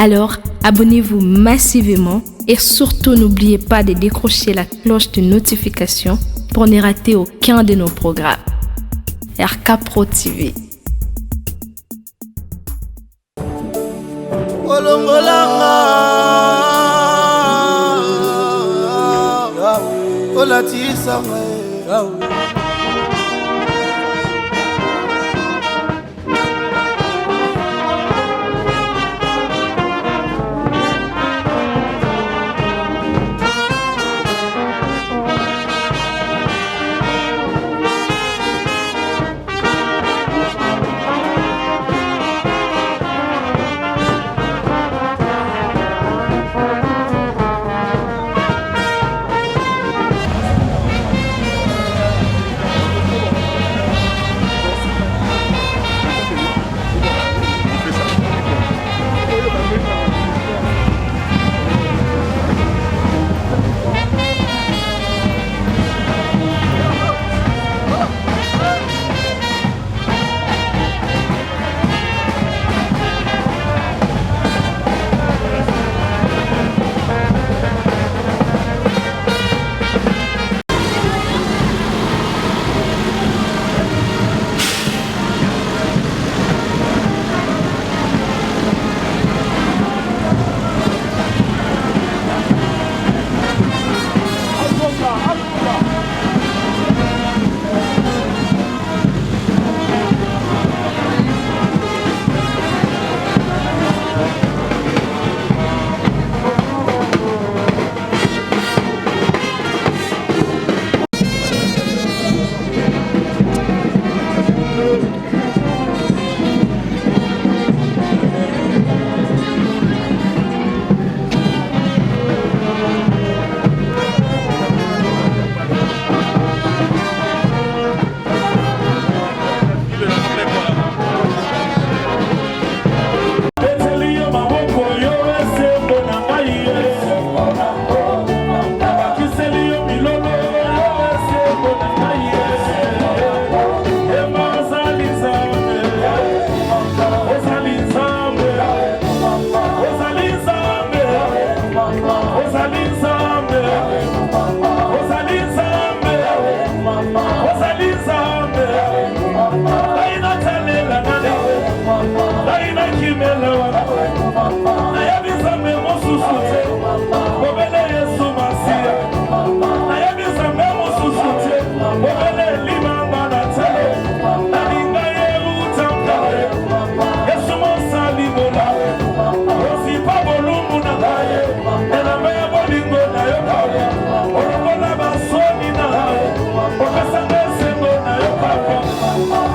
Alors, abonnez-vous massivement et surtout n'oubliez pas de décrocher la cloche de notification pour ne rater aucun de nos programmes. RK Pro TV.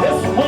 Yes,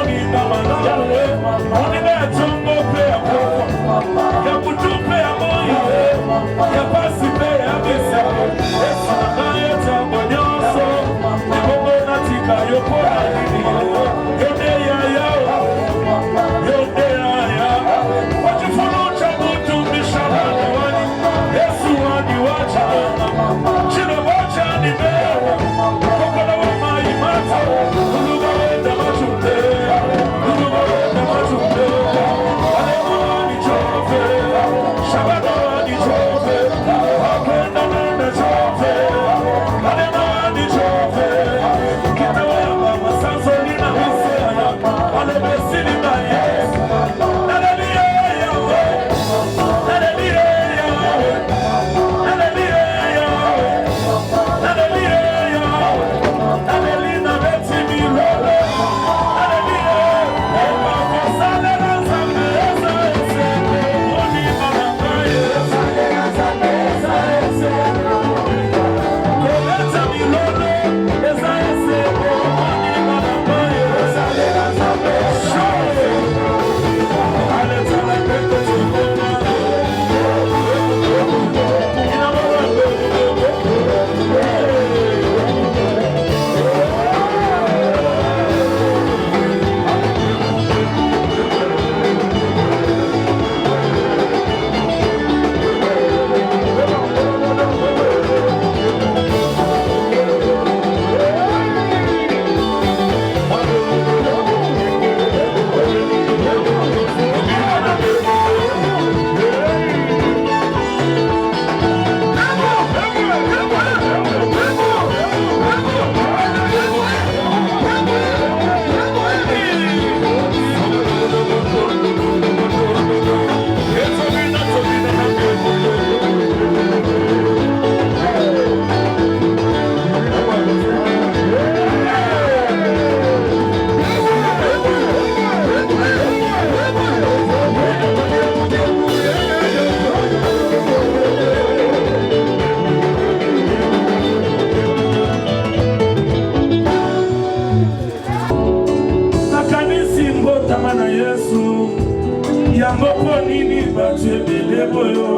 yango ponini batu ebele boyo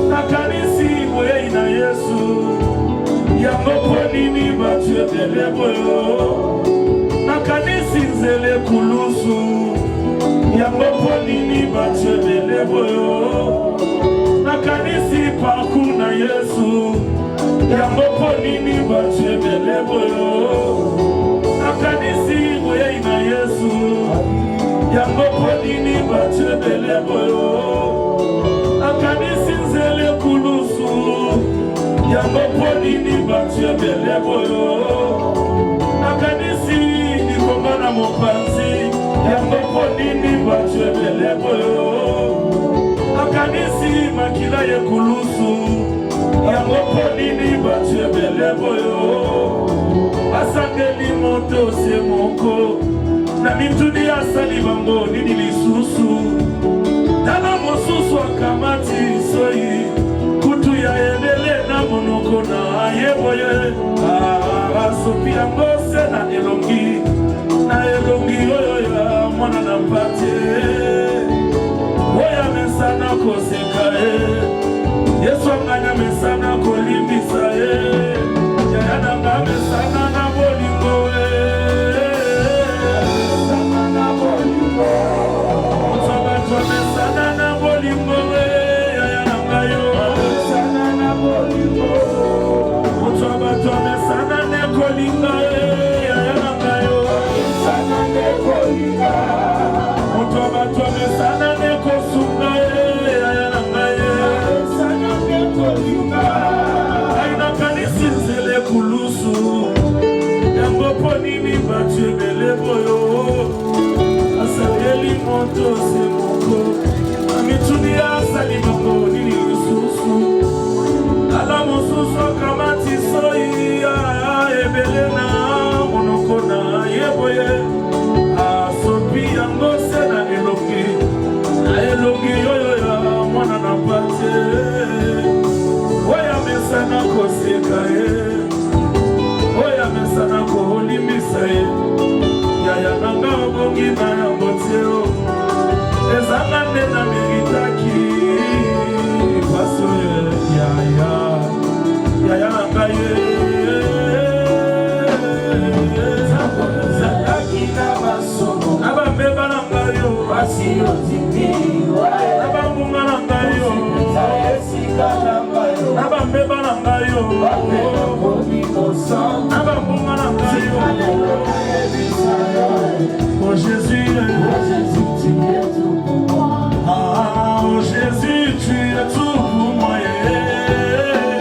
nakanisi boye na Yesu yango ponini batu ebele boyo nakanisi nzele kulusu yango ponini batu ebele boyo nakanisi paku na Yesu yango ponini batu ebele boyo nakanisi boye na Yesu yango ponini batu ebele boyo nakanisi nzele kulusu yango ponini batu ebele boyo nakanisi likonga na mopanzi yango ponini batu ebele boyo nakanisi makila ye kulusu yango ponini batu ebele boyo asangeli moto se moko na mituni asali bango nini lisusu tala mosusu akamati soyi kutu ya ebele na monoko na yeboye asopi yango se na elongi oyo ya mwana na mpate oya mesana koseka Yesu anganya mesana kolimbisa yaya nanga mesana na bolingo mesana na bolingo Musabatwa mesana na bolingo yaya nanga yo mesana na bolingo Musabatwa mesana ne kolinga yaya nanga yo mesana ne kolinga Musabatwa mesana ne kosunga yaya nanga yo aina kanisi nzele kulusu yango ponini batu ebele boyo asangeli moto se moko amituni asali bango nini lisusu ala mosusu akamati soyi ebele na monoko na yeboye asopi yango se na elongi oyo ya mwana na pate oya mesana koseka oya mesana kolimisa yaya nanga obongi na yango teo ezanga nde na meritaki paso yaya nanga zalaki na basomo na bambeba na ngayo basi otimi na bambunga na ngayo Nabambeba na ngayo Nabambunga na ngayo Oh Jésus tu es tout pour moi Ah oh Jésus tu es tout pour moi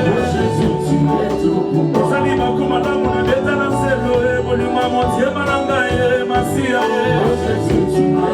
Oh Jésus tu es tout pour moi Sali bakuma la muna beta na selo Bolima montie manangaye Masia Oh Jésus tu es tout pour moi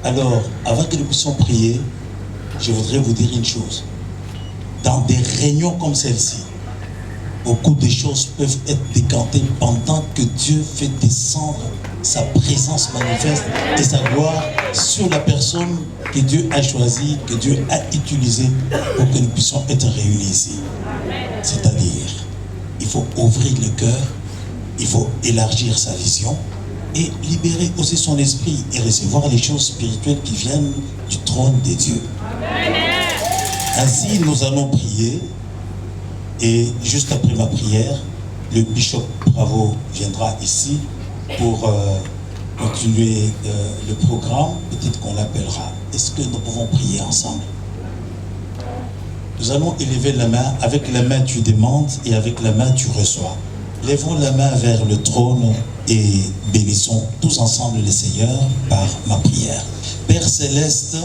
Alors, avant que nous puissions prier, je voudrais vous dire une chose. Dans des réunions comme celle-ci, beaucoup de choses peuvent être décantées pendant que Dieu fait descendre sa présence manifeste et sa gloire sur la personne que Dieu a choisie, que Dieu a utilisée pour que nous puissions être réunis ici. C'est-à-dire, il faut ouvrir le cœur, il faut élargir sa vision et libérer aussi son esprit et recevoir les choses spirituelles qui viennent du trône de Dieu. Ainsi, nous allons prier Et juste après ma prière, le bishop Bravo viendra ici pour continuer le programme. Peut-être qu'on l'appellera. Est-ce que nous pouvons prier ensemble? Nous allons élever la main. Avec la main tu demandes et avec la main tu reçois. Lèvons la main vers le trône et bénissons tous ensemble le Seigneur par ma prière. Père Céleste,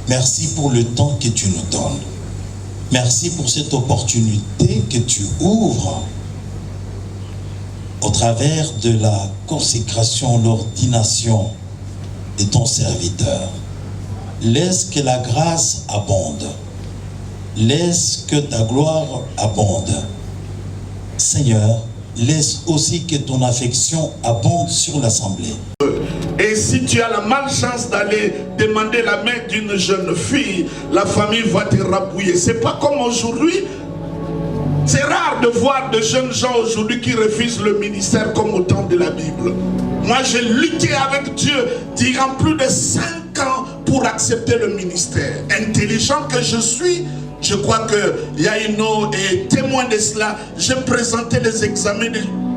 merci pour le temps que tu nous donnes. Merci pour cette opportunité que tu ouvres au travers de la consécration, l'ordination de ton serviteur. Laisse que la grâce abonde. Laisse que ta gloire abonde. Seigneur, laisse aussi que ton affection abonde sur l'assemblée. Et si tu as la malchance d'aller demander la main d'une jeune fille, la famille va te rabouiller. C'est pas comme aujourd'hui. C'est rare de voir de jeunes gens aujourd'hui qui refusent le ministère comme au temps de la Bible. Moi, j'ai lutté avec Dieu durant plus de 5 ans pour accepter le ministère. Intelligent que je suis, je crois que Yaino est témoin de cela. J'ai présenté les examens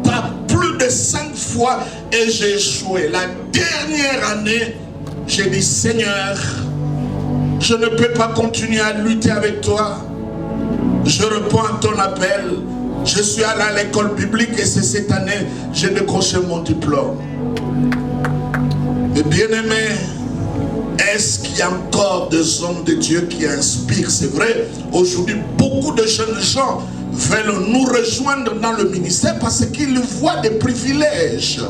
pas plus de 5 fois et j'ai échoué. La dernière année, j'ai dit Seigneur, je ne peux pas continuer à lutter avec toi. Je réponds à ton appel. Je suis allé à l'école biblique et c'est cette année que j'ai décroché mon diplôme. Mais bien aimé, est-ce qu'il y a encore des hommes de Dieu qui inspirent? C'est vrai, aujourd'hui, beaucoup de jeunes gens veulent nous rejoindre dans le ministère parce qu'ils voient des privilèges.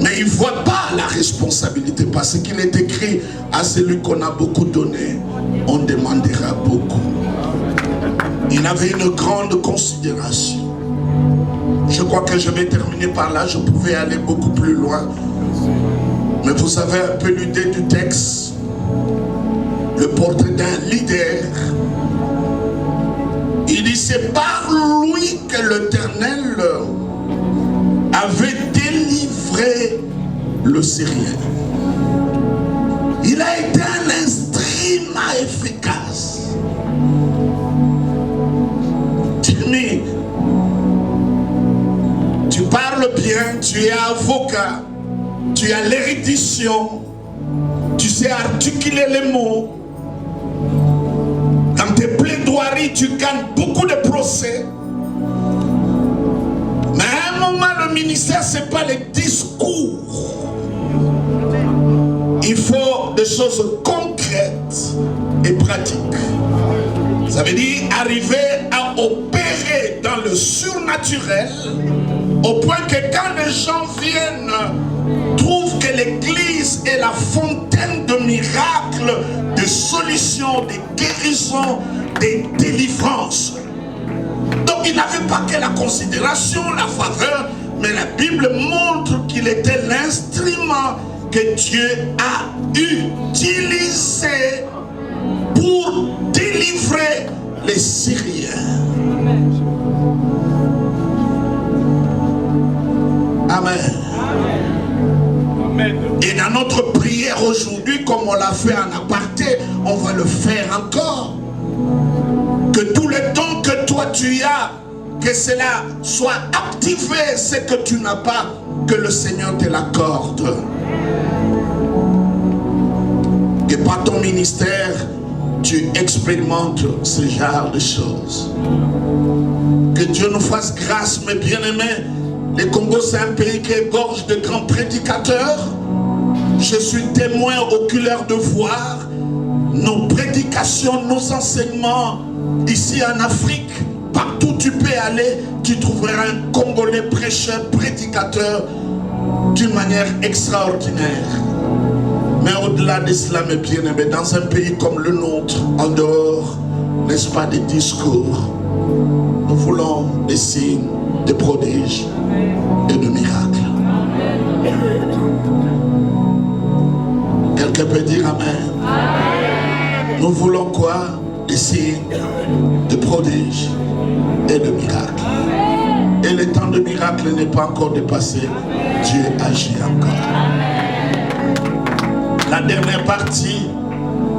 Mais ils ne voient pas la responsabilité parce qu'il est écrit à celui qu'on a beaucoup donné, on demandera beaucoup. Il avait une grande considération. Je crois que je vais terminer par là, je pouvais aller beaucoup plus loin. Mais vous avez un peu l'idée du texte, le portrait d'un leader. Il dit, c'est par lui que l'Éternel avait délivré le Syrien. Il a été un instrument efficace. Timmy, tu parles bien, tu es avocat. Tu as l'érudition, tu sais articuler les mots. Dans tes plaidoiries, tu gagnes beaucoup de procès. Mais à un moment, le ministère, ce n'est pas les discours. Il faut des choses concrètes et pratiques. Ça veut dire arriver à opérer dans le surnaturel au point que quand les gens viennent, trouvent que l'église est la fontaine de miracles, de solutions, de guérisons, de délivrances. Donc il n'avait pas que la considération, la faveur, mais la Bible montre qu'il était l'instrument que Dieu a utilisé pour délivrer les Syriens. Amen. Et dans notre prière aujourd'hui, comme on l'a fait en aparté, on va le faire encore. Que tout le temps que toi tu as, que cela soit activé, ce que tu n'as pas, que le Seigneur te l'accorde. Que par ton ministère, tu expérimentes ce genre de choses. Que Dieu nous fasse grâce, mes bien-aimés. Le Congo, c'est un pays qui égorge de grands prédicateurs. Je suis témoin oculaire de voir nos prédications, nos enseignements ici en Afrique. Partout où tu peux aller, tu trouveras un Congolais prêcheur, prédicateur d'une manière extraordinaire. Mais au-delà de cela, mes bien-aimés, dans un pays comme le nôtre, en dehors, n'est-ce pas, des discours, nous voulons des signes, des prodiges et de miracles. Quelqu'un peut dire Amen. Amen. Nous voulons quoi? Des signes, de prodiges et de miracles. Amen. Et le temps de miracle n'est pas encore dépassé. Dieu agit encore. Amen. La dernière partie,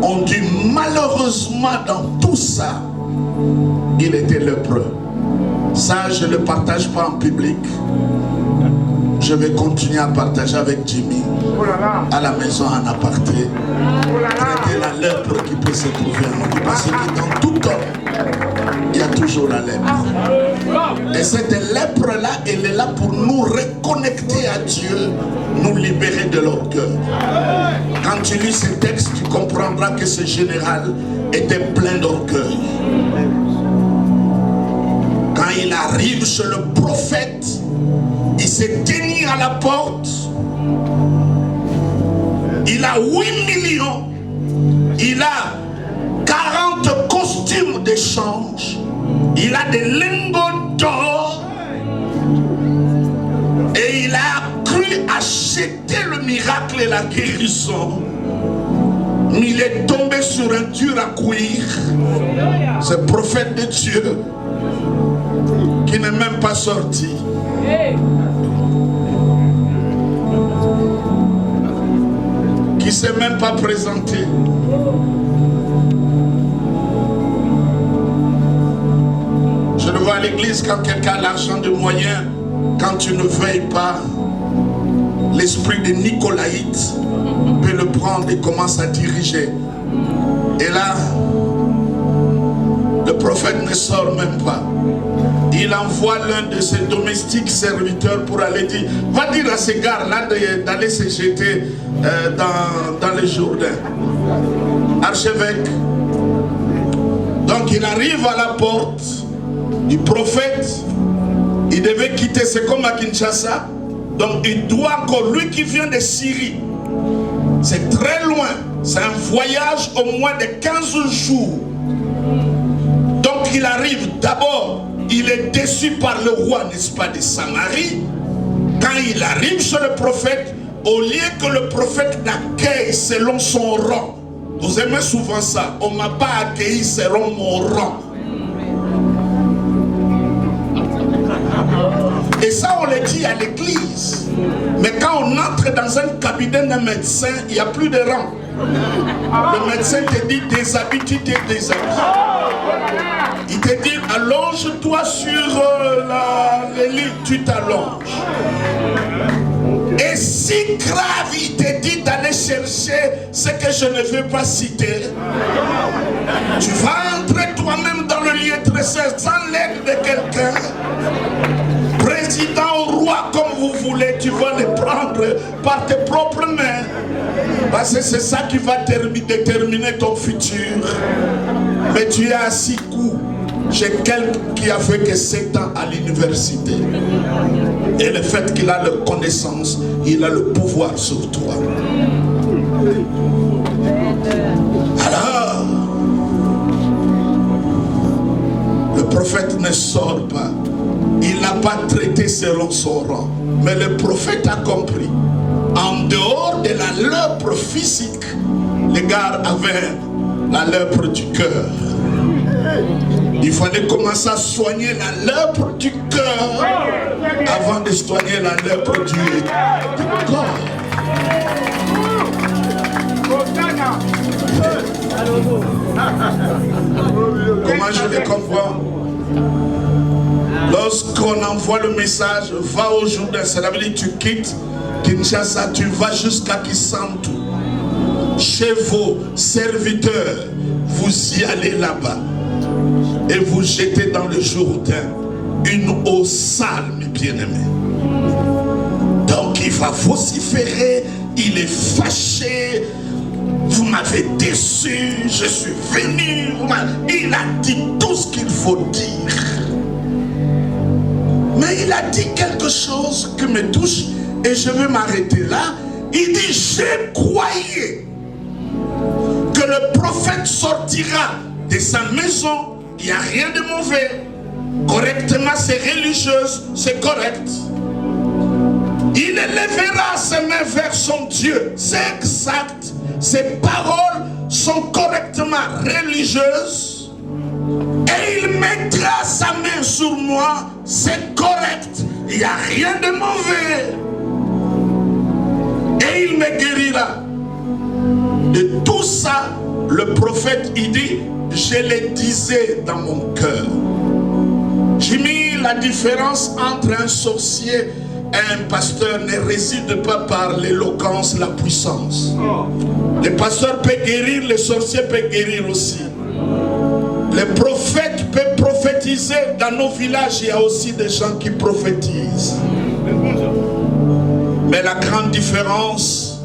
on dit malheureusement dans tout ça, il était lépreux. Ça, je ne le partage pas en public. Je vais continuer à partager avec Jimmy à la maison en aparté. Traiter la lèpre qui peut se trouver en nous. Parce que dans tout homme, il y a toujours la lèpre. Et cette lèpre-là, elle est là pour nous reconnecter à Dieu, nous libérer de l'orgueil. Quand tu lis ce texte, tu comprendras que ce général était plein d'orgueil. Quand il arrive chez le prophète, il s'est tenu à la porte. Il a 8 millions. Il a 40 costumes d'échange. Il a des lingots d'or. Et il a cru acheter le miracle et la guérison. Mais il est tombé sur un dur à cuire. Ce prophète de Dieu qui n'est même pas sorti. Qui ne s'est même pas présenté. Je le vois à l'église quand quelqu'un a l'argent de moyens, quand tu ne veilles pas, l'esprit de Nicolaïte peut le prendre et commence à diriger. Et là, le prophète ne sort même pas. Il envoie l'un de ses domestiques serviteurs pour aller dire, va dire à ces gars-là d'aller se jeter dans le Jourdain. Archevêque. Donc il arrive à la porte du prophète. Il devait quitter, c'est comme à Kinshasa. Donc il doit encore, lui qui vient de Syrie, c'est très loin. C'est un voyage au moins de 15 jours. Donc il arrive d'abord. Il est déçu par le roi, n'est-ce pas, de Samarie. Quand il arrive chez le prophète, au lieu que le prophète l'accueille selon son rang, vous aimez souvent ça, on ne m'a pas accueilli selon mon rang. Et ça, on le dit à l'église. Mais quand on entre dans un cabinet d'un médecin, il n'y a plus de rang. Le médecin te dit déshabille, tu te déshabilles. Il te dit allonge-toi sur le lit, tu t'allonges. Et si grave, il te dit d'aller chercher ce que je ne veux pas citer, tu vas entrer toi-même dans le lieu très saint sans l'aide de quelqu'un. Président ou roi comme vous voulez, tu vas le prendre par tes propres mains. Parce que c'est ça qui va déterminer ton futur. Mais tu es à 6 coups chez quelqu'un qui a fait que 7 ans à l'université. Et le fait qu'il a la connaissance, il a le pouvoir sur toi. Alors, le prophète ne sort pas. Il n'a pas traité selon son rang. Mais le prophète a compris. En dehors de la lèpre physique, les gars avaient la lèpre du cœur. Il fallait commencer à soigner la lèpre du cœur avant de soigner la lèpre du corps. Comment je les comprends? Lorsqu'on envoie le message, va au Jourdain, ça veut dire tu quittes Kinshasa, tu vas jusqu'à Kisantu. Chez vos serviteurs, vous y allez là-bas et vous jetez dans le Jourdain une eau sale, mes bien-aimés. Donc il va vociférer, il est fâché. Vous m'avez déçu, je suis venu. Il a dit tout ce qu'il faut dire. Mais il a dit quelque chose qui me touche et je vais m'arrêter là. Il dit, je croyais que le prophète sortira de sa maison. Il n'y a rien de mauvais. Correctement, c'est religieuse, c'est correct. Il élèvera ses mains vers son Dieu. C'est exact. Ses paroles sont correctement religieuses. Et il mettra sa main sur moi. C'est correct. Il n'y a rien de mauvais. Et il me guérira. De tout ça, le prophète, il dit, je le disais dans mon cœur. Jimmy, la différence entre un sorcier et un pasteur ne réside pas par l'éloquence, la puissance. Les pasteurs peuvent guérir, les sorciers peuvent guérir aussi. Les prophètes peuvent prophétiser. Dans nos villages, il y a aussi des gens qui prophétisent. Mais la grande différence,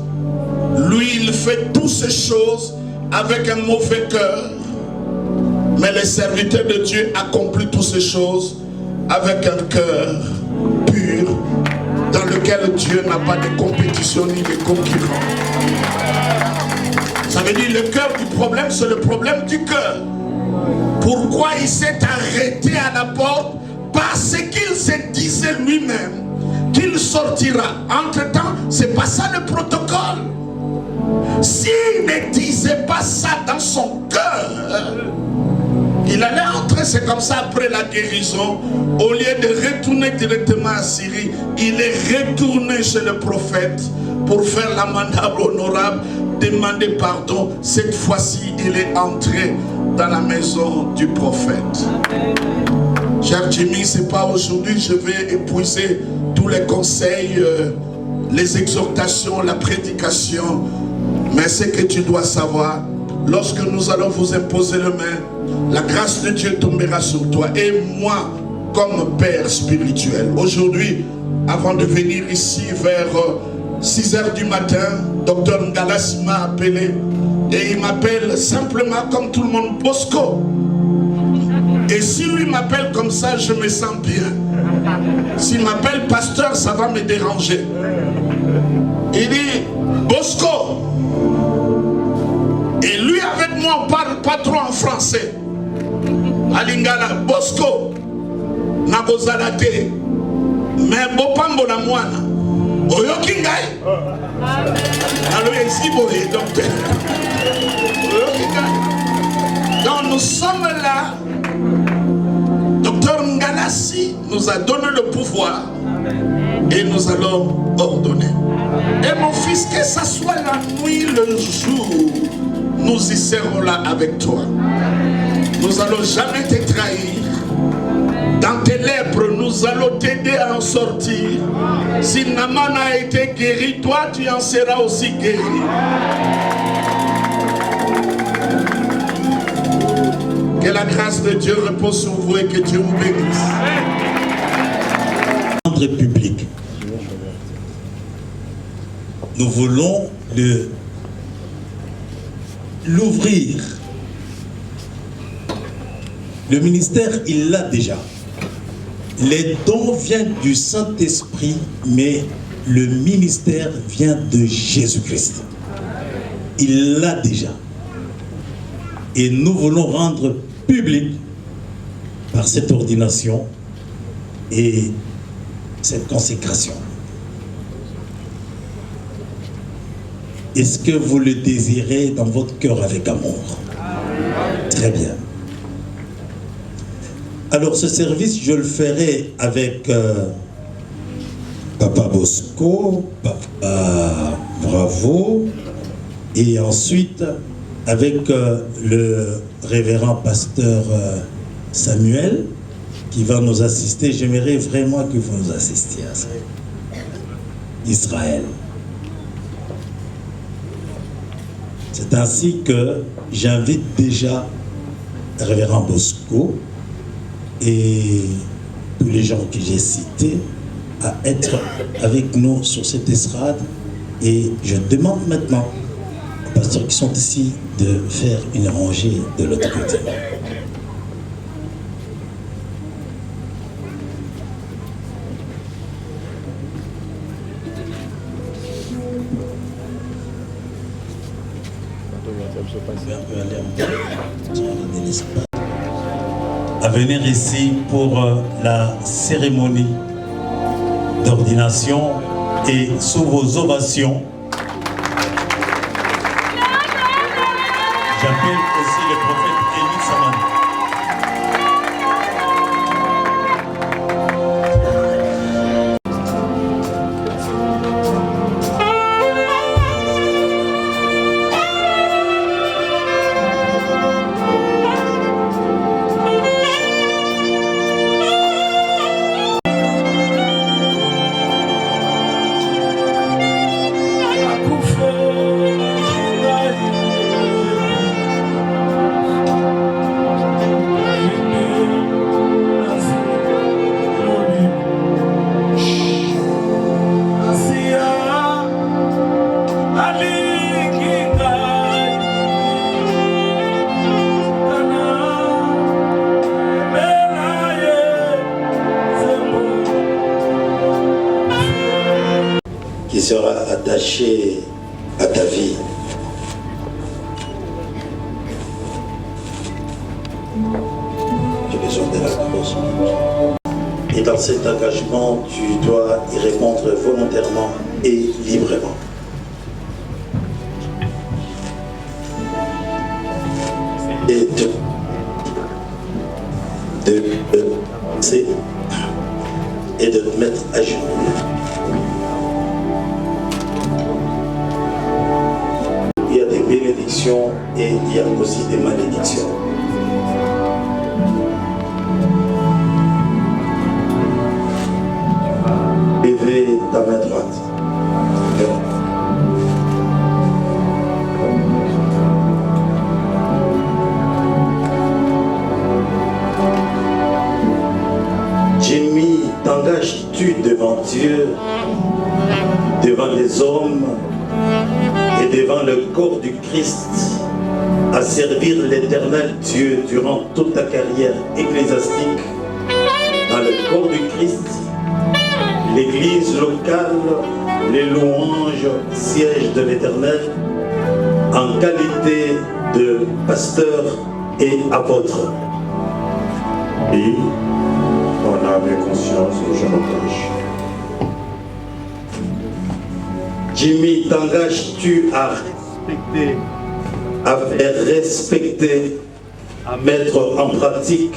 lui, il fait toutes ces choses avec un mauvais cœur. Mais les serviteurs de Dieu accomplissent toutes ces choses avec un cœur pur, dans lequel Dieu n'a pas de compétition ni de concurrents. Ça veut dire le cœur du problème, c'est le problème du cœur. Pourquoi il s'est arrêté à la porte? Parce qu'il se disait lui-même qu'il sortira. Entre-temps, c'est pas ça le protocole. S'il ne disait pas ça dans son cœur, il allait entrer. C'est comme ça après la guérison. Au lieu de retourner directement à Syrie, il est retourné chez le prophète pour faire l'amendable honorable, demander pardon. Cette fois-ci, il est entré dans la maison du prophète. Cher Jimmy, c'est pas aujourd'hui je vais épuiser tous les conseils, les exhortations, la prédication. Mais ce que tu dois savoir, lorsque nous allons vous imposer les mains, la grâce de Dieu tombera sur toi. Et moi, comme père spirituel, aujourd'hui, avant de venir ici vers 6 h du matin, Dr Ngalas m'a appelé. Et il m'appelle simplement comme tout le monde, Bosco. Et s'il lui m'appelle comme ça, je me sens bien. S'il m'appelle pasteur, ça va me déranger. Il dit, Bosco. Et lui avec moi, on ne parle pas trop en français. Alingala, Bosco. Nabozalate. Mais Bopambo la moana. Oyoki ngai. Alors ici, boye, docteur. Oyoki ngai. Donc nous sommes là. Docteur Ngalassi nous a donné le pouvoir. Et nous allons ordonner. Et mon fils, que ça soit la nuit, le jour, nous y serons là avec toi. Nous n'allons jamais te trahir. Dans tes lèpres, nous allons t'aider à en sortir. Si Naman a été guéri, toi, tu en seras aussi guéri. Que la grâce de Dieu repose sur vous et que Dieu vous bénisse. Public. Nous voulons l'ouvrir. Le ministère, il l'a déjà. Les dons viennent du Saint-Esprit, mais le ministère vient de Jésus-Christ. Il l'a déjà. Et nous voulons rendre public par cette ordination et cette consécration. Est-ce que vous le désirez dans votre cœur avec amour? Très bien. Alors ce service, je le ferai avec Papa Bosco, Papa Bravo, et ensuite avec le révérend pasteur Samuel, qui va nous assister. J'aimerais vraiment que vous nous assistiez à ça. Israël. C'est ainsi que j'invite déjà le révérend Bosco et tous les gens que j'ai cités à être avec nous sur cette estrade. Et je demande maintenant aux pasteurs qui sont ici de faire une rangée de l'autre côté. À venir ici pour la cérémonie d'ordination et sous vos ovations, j'appelle aussi le prophète Élie Samani. attaché à ta vie. J'ai besoin de la grâce. Et dans cet engagement, tu dois y répondre volontairement et librement. Et de te mettre à genoux. Il y a des bénédictions et il y a aussi des malédictions. Levez ta main droite. Jimmy, t'engages-tu devant Dieu, devant les hommes et devant le corps du Christ à servir l'Éternel Dieu durant toute ta carrière ecclésiastique dans le corps du Christ, l'église locale, les louanges, siège de l'Éternel, en qualité de pasteur et apôtre? Oui, on a mes consciences et je m'engage. Jimmy, t'engages-tu à faire respecter, à mettre en pratique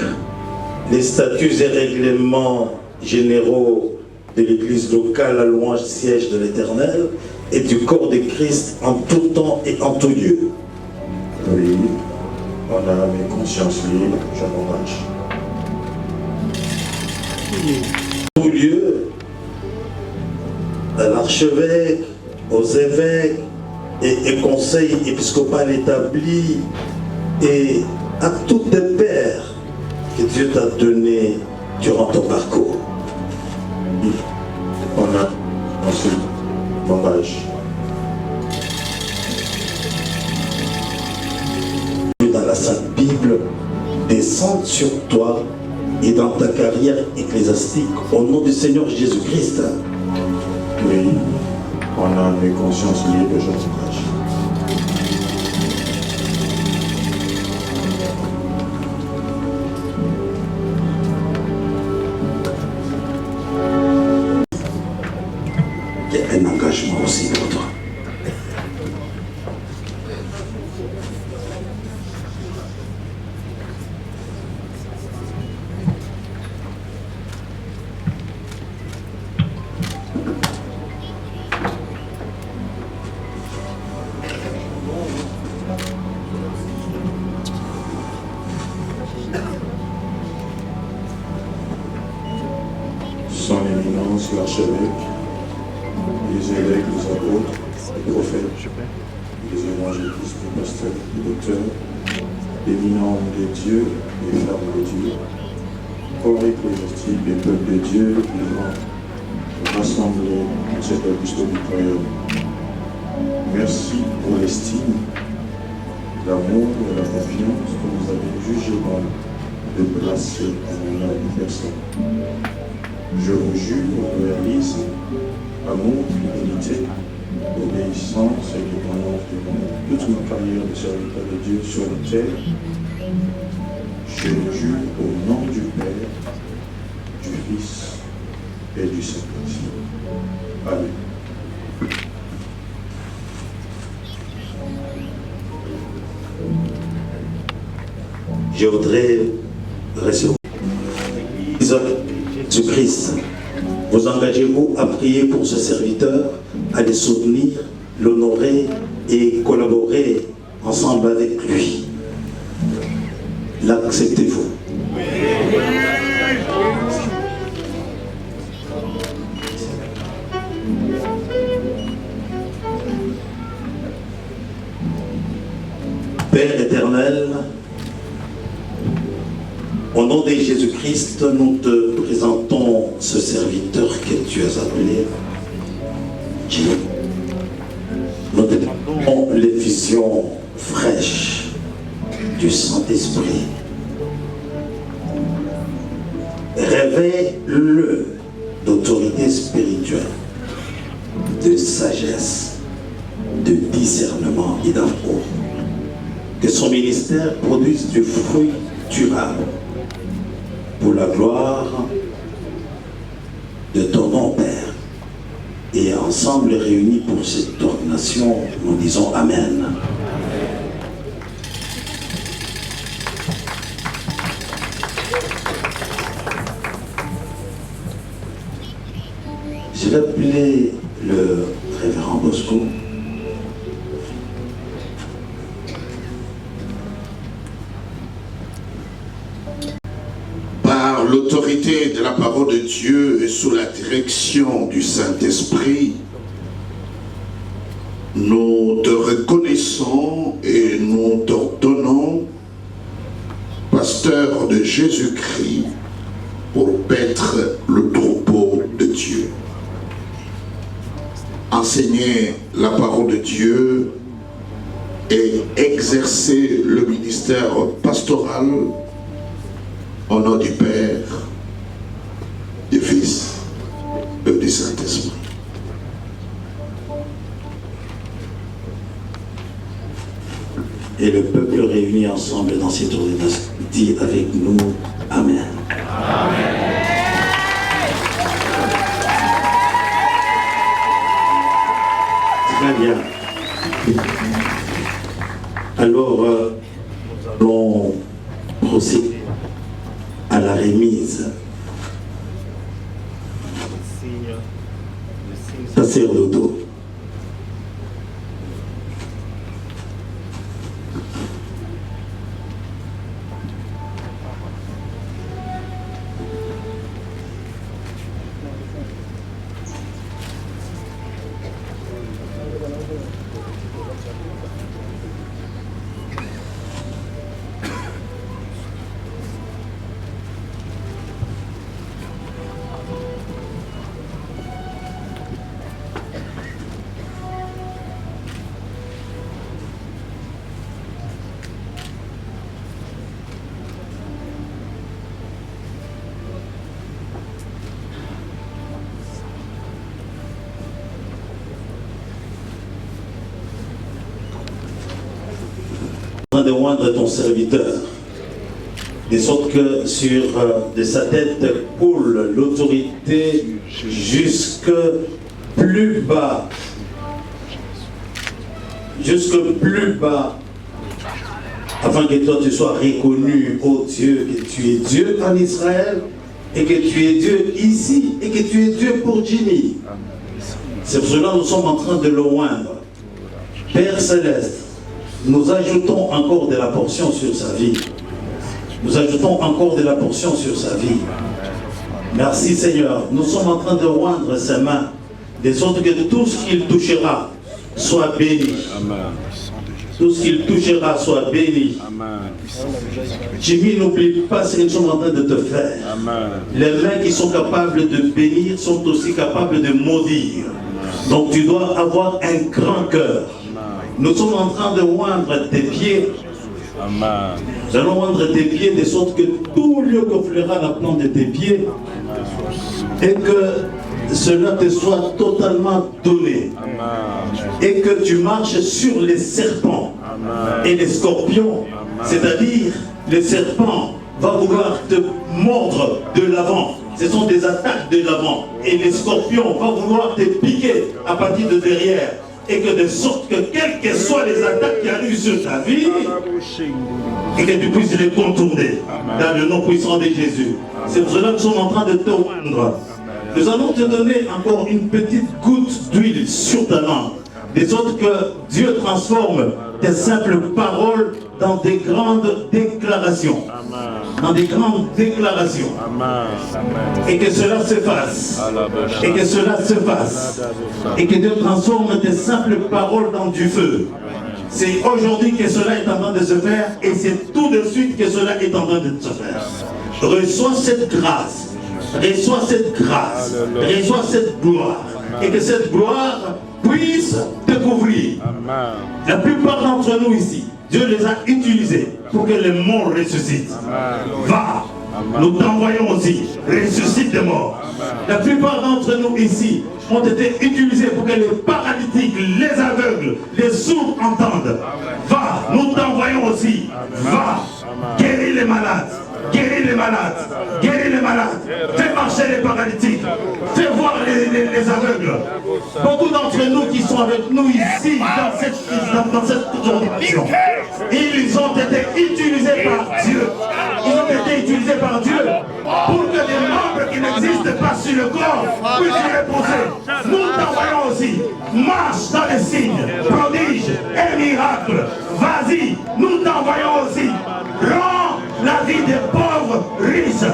les statuts et règlements généraux de l'église locale, la louange siège de l'Éternel et du corps de Christ en tout temps et en tout lieu? Oui, on a mes consciences libres, je m'engage. Tout lieu, à l'archevêque, aux évêques et conseils épiscopal établis et à tous tes pères que Dieu t'a donné durant ton parcours. Oui, on a ensuite m'engage. Dans la Sainte Bible, descende sur toi et dans ta carrière ecclésiastique au nom du Seigneur Jésus-Christ. Oui, on a mes consciences libres, je m'engage. Il y a un engagement aussi pour toi. Son éminence, l'archevêque, les évêques, les apôtres, les prophètes, les évangélistes, les pasteurs, les docteurs, éminents hommes de Dieu et femmes de Dieu, corps ecclésiastique et peuple de Dieu, vivant, rassemblés dans cet apostolique royaume. Merci pour l'estime, l'amour et la confiance que vous avez jugé bon de placer en mon âme personne. Je vous jure au réalisme, amour, humilité, obéissance et dépendance du monde, toute ma carrière de serviteur de Dieu sur la terre. Je le jure au nom du Père, du Fils et du Saint-Esprit. Amen. Je voudrais recevoir Jésus-Christ. Vous engagez-vous à prier pour ce serviteur, à le soutenir, l'honorer et collaborer ensemble avec lui. L'acceptez-vous? Père éternel, au nom de Jésus-Christ, nous te présentons ce serviteur que tu as appelé Dieu. Nous te demandons l'effusion fraîche du Saint-Esprit. Réveille-le d'autorité spirituelle, de sagesse, de discernement et d'amour. Que son ministère produise du fruit durable pour la gloire de ton nom, Père. Et ensemble réunis pour cette ordination, nous disons Amen. Je vais appeler le révérend Bosco. Par l'autorité de la parole de Dieu et sous la direction du Saint-Esprit, nous te reconnaissons et nous t'ordonnons, pasteur de Jésus-Christ, pour paître le troupeau de Dieu. Enseigner la parole de Dieu et exercer le ministère pastoral au nom du Père, du Fils et du Saint-Esprit. Et le peuple réuni ensemble dans cette ordination dit avec nous Amen. Amen. Très bien. Alors, nous allons procéder à la remise sacerdotaux. De oindre ton serviteur, de sorte que de sa tête coule l'autorité jusque plus bas, afin que toi tu sois reconnu, ô Dieu, que tu es Dieu en Israël et que tu es Dieu ici et que tu es Dieu pour Jimmy. C'est pour cela que nous sommes en train de le oindre. Père Céleste, nous ajoutons encore de la portion sur sa vie. Nous ajoutons encore de la portion sur sa vie. Merci Seigneur. Nous sommes en train de oindre ses mains, de sorte que tout ce qu'il touchera soit béni. Tout ce qu'il touchera soit béni. Jimmy, n'oublie pas ce que nous sommes en train de te faire. Les mains qui sont capables de bénir sont aussi capables de maudire. Donc tu dois avoir un grand cœur. Nous sommes en train de oindre tes pieds. Amen. Nous allons oindre tes pieds de sorte que tout lieu qu'offrira la plante de tes pieds et que cela te soit totalement donné. Amen. Et que tu marches sur les serpents. Amen. Et les scorpions, c'est-à-dire les serpents va vouloir te mordre de l'avant. Ce sont des attaques de l'avant. Et les scorpions vont vouloir te piquer à partir de derrière. Et que de sorte que quelles que soient les attaques qui arrivent sur ta vie, et que tu puisses les contourner dans le nom puissant de Jésus. C'est pour cela que nous sommes en train de te oindre. Nous allons te donner encore une petite goutte d'huile sur ta langue, de sorte que Dieu transforme tes simples paroles dans des grandes déclarations. Dans des grandes déclarations. Et que cela se fasse. Et que cela se fasse. Et que Dieu transforme tes simples paroles dans du feu. C'est aujourd'hui que cela est en train de se faire et c'est tout de suite que cela est en train de se faire. Reçois cette grâce. Reçois cette grâce. Reçois cette gloire. Et que cette gloire puisse te couvrir. La plupart d'entre nous ici, Dieu les a utilisés pour que les morts ressuscitent. Va Nous t'envoyons aussi, ressuscite des morts. La plupart d'entre nous ici ont été utilisés pour que les paralytiques, les aveugles, les sourds entendent. Va, nous t'envoyons aussi. Va, guéris les malades. Guéris les malades, guéris les malades, fais marcher les paralytiques, fais voir les aveugles. Beaucoup d'entre nous qui sont avec nous ici, dans cette organisation, ils ont été utilisés par Dieu. Ils ont été utilisés par Dieu pour que des membres qui n'existent pas sur le corps puissent y reposer. Nous t'envoyons aussi, marche dans les signes, prodiges et miracles. Vas-y, nous t'envoyons aussi, rends la vie des pauvres riches,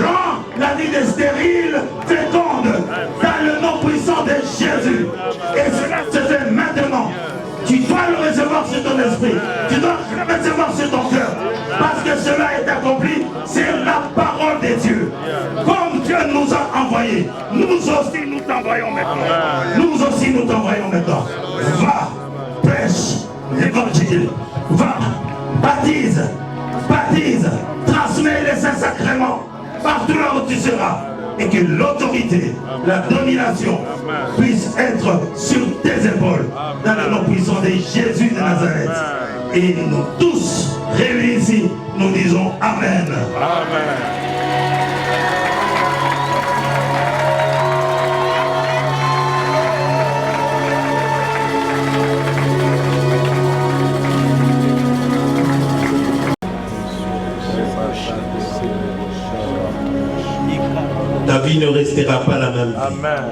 rends la vie des stériles féconde, dans le nom puissant de Jésus. Et cela se fait maintenant. Tu dois le recevoir sur ton esprit, tu dois le recevoir sur ton cœur, parce que cela est accompli, c'est la parole de Dieu. Comme Dieu nous a envoyés, nous aussi nous t'envoyons maintenant. Nous aussi nous t'envoyons maintenant. Va, prêche l'évangile, va, baptise, transmets les saints sacrements partout là où tu seras, et que l'autorité, la domination puisse être sur tes épaules dans le nom puissant de Jésus de Nazareth. Et nous tous réunis ici, nous disons Amen. Amen. Ta vie ne restera pas la même vie. Amen.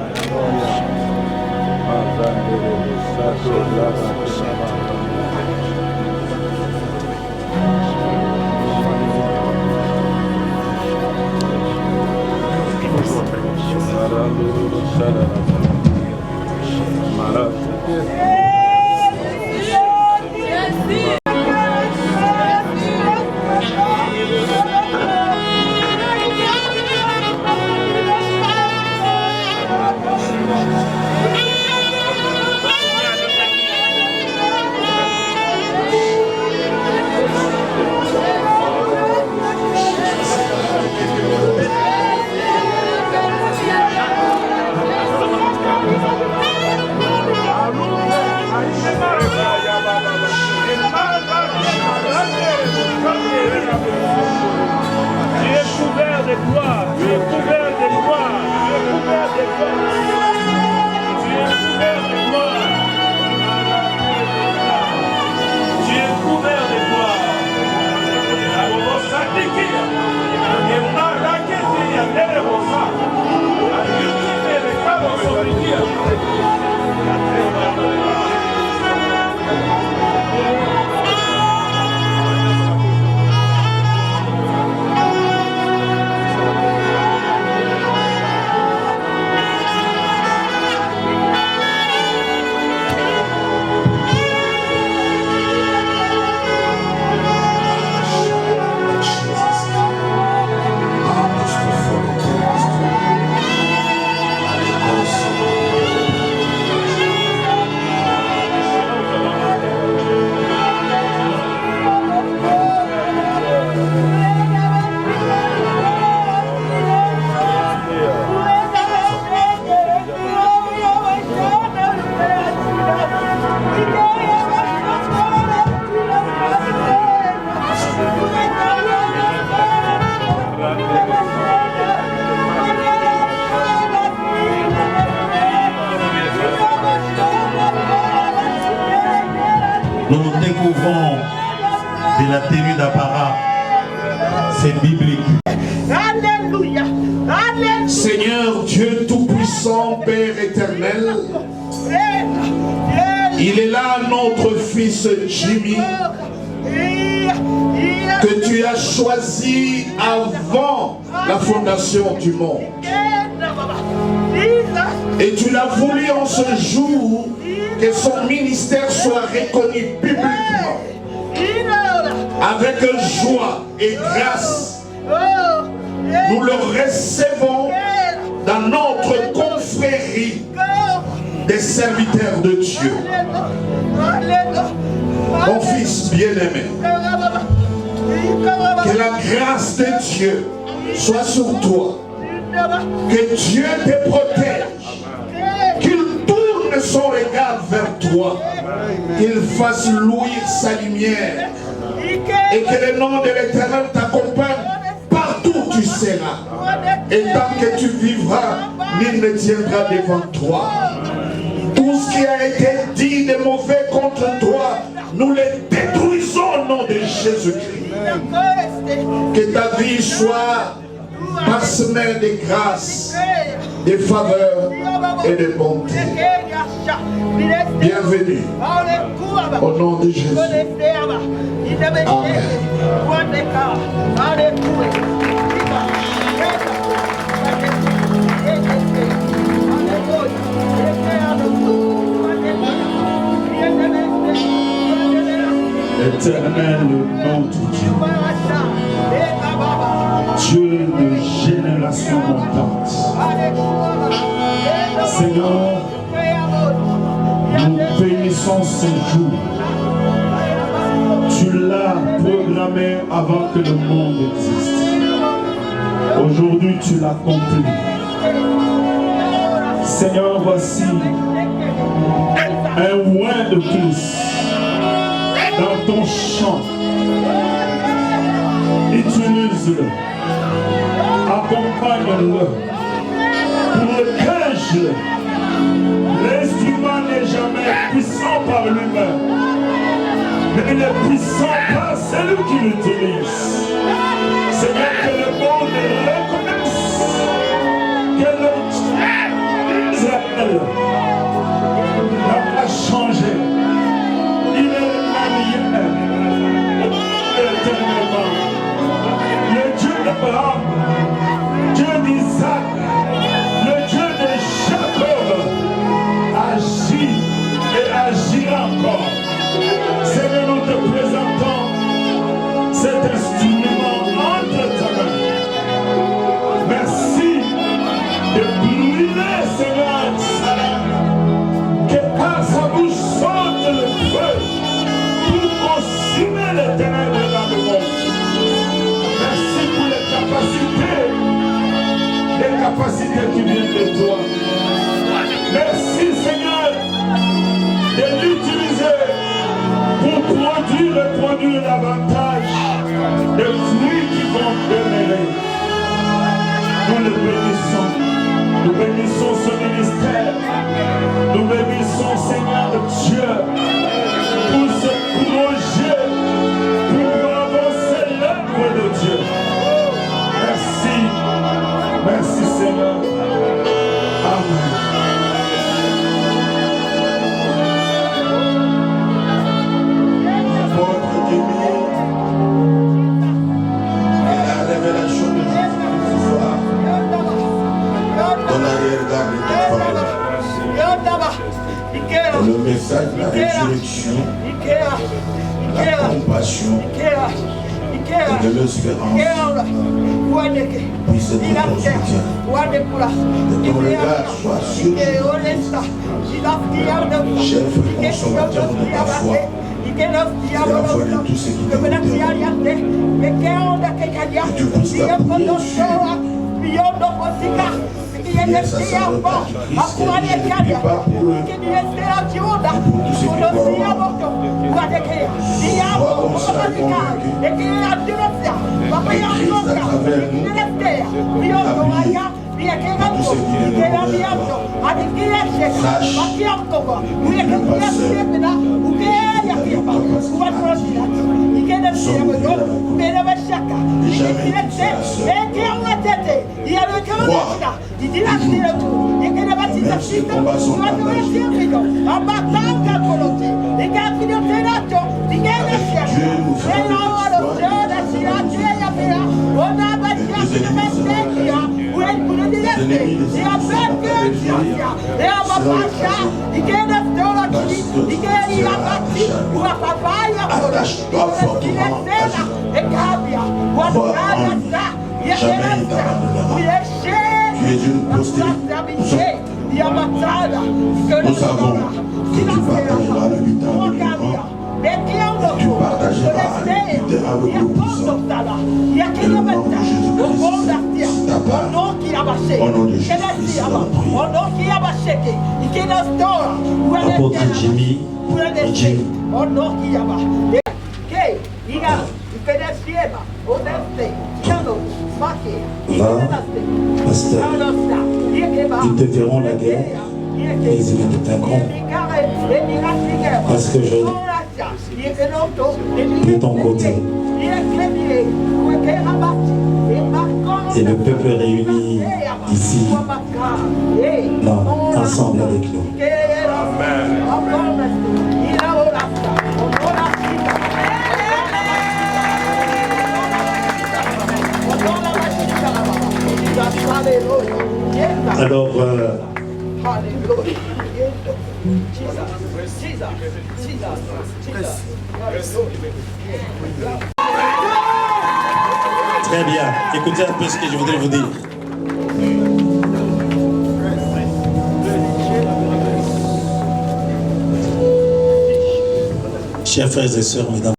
Nous découvrons de la tenue d'apparat, c'est biblique. Alléluia. Alléluia. Seigneur Dieu Tout-Puissant, Père éternel, il est là notre fils Jimmy, que tu as choisi avant la fondation du monde. Et tu l'as voulu en ce jour que son ministère soit reconnu publiquement. Avec joie et grâce, nous le recevons dans notre confrérie des serviteurs de Dieu. Mon fils bien-aimé, que la grâce de Dieu soit sur toi. Que Dieu te protège. Qu'il tourne son regard vers toi. Qu'il fasse louir sa lumière. Et que le nom de l'Éternel t'accompagne partout où tu seras. Et tant que tu vivras, nul ne tiendra devant toi. Tout ce qui a été dit de mauvais contre toi, nous les détruisons au nom de Jésus-Christ. Que ta vie soit parsemée de grâce, de faveur et de bonté. Bienvenue au nom de Jésus. Éternel, nom de Dieu, Dieu de génération montante, Seigneur, nous bénissons ce jour. Tu l'as programmé avant que le monde existe. Aujourd'hui, tu l'accomplis. Seigneur, voici un oin de plus dans ton champ. Utilise-le, accompagne-le, protège-le. L'instrument n'est jamais puissant par lui-même, mais il est puissant par celui qui l'utilise. Seigneur, que le monde reconnaisse que l'Israël n'a pas changé. Il est le même hier, éternellement. Le Dieu d'Abraham, Dieu d'Isaac, le Dieu de Jacob, agit et agira encore. Seigneur, nous te présentons cet instrument entre ta main. Merci de brûler, Seigneur, que par sa bouche sorte le feu pour consumer les ténèbres dans le monde. Merci pour les capacités qui viennent de toi. Merci, Seigneur, de l'utiliser pour produire davantage de fruits qui vont demeurer. Nous bénissons ce ministère, nous bénissons, Seigneur Dieu, pour ce projet, pour avancer l'œuvre de Dieu. Merci Seigneur. Amen. Votre aimé, et la révélation de Jésus ce soir dans l'arrière-garde de ta famille. Dans le message de la résurrection, la compassion et de l'espérance puisse être ton soutien. Que ton regard soit sur nous, chef et consommateur de ta foi. C'est la foi de tous ceux qui t'écoutent. Que tu puisses t'appuyer il y a sa sacerdoce du Christ qui est quelque part pour eux et pour tous ceux qui croient. Sois comme ça convaincu que Christ à travers nous habille tous ceux qui ne le connaissent pas. Sache que tu n'es pas seul. Attache-toi fortement à Jésus. Jamais il t'abandonnera. Tu es d'une postérité. Nous savons que tu partageras le butin de Tu partageras avec le puissant. Et le nom de Jésus-Christ, ta part, au nom de Jésus-Christ, Apôtre Jimmy, Jim. Va, pasteur, ils te feront la guerre et ils te vaincront. Parce que je de ton côté. Et le peuple réuni ici, là, ensemble avec nous. Alors, très bien, écoutez un peu ce que je voudrais vous dire. Chers frères et sœurs, mesdames.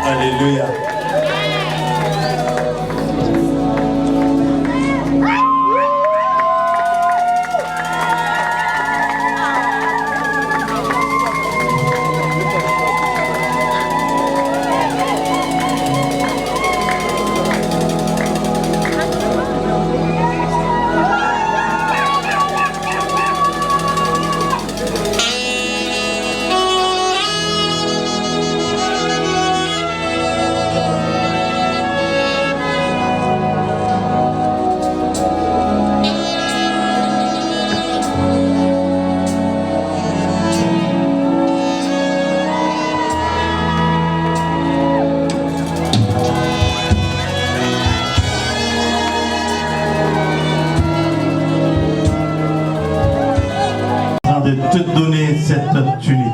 Alléluia. De te donner cette tunique.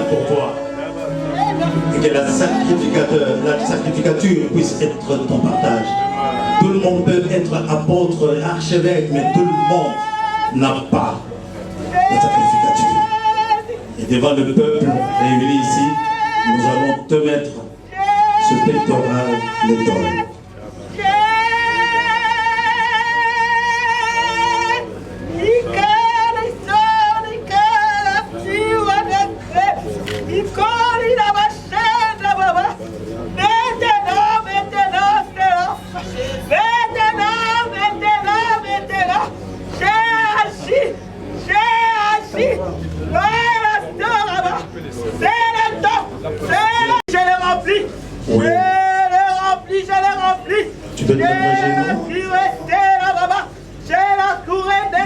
Pour toi. Et que la sacrificature puisse être ton partage. Tout le monde peut être apôtre, archevêque, mais tout le monde n'a pas la sacrificature. Et devant le peuple réuni ici, nous allons te mettre ce pectoral d'étoile. Oui. Je l'ai rempli. Tu peux te mettre à genoux.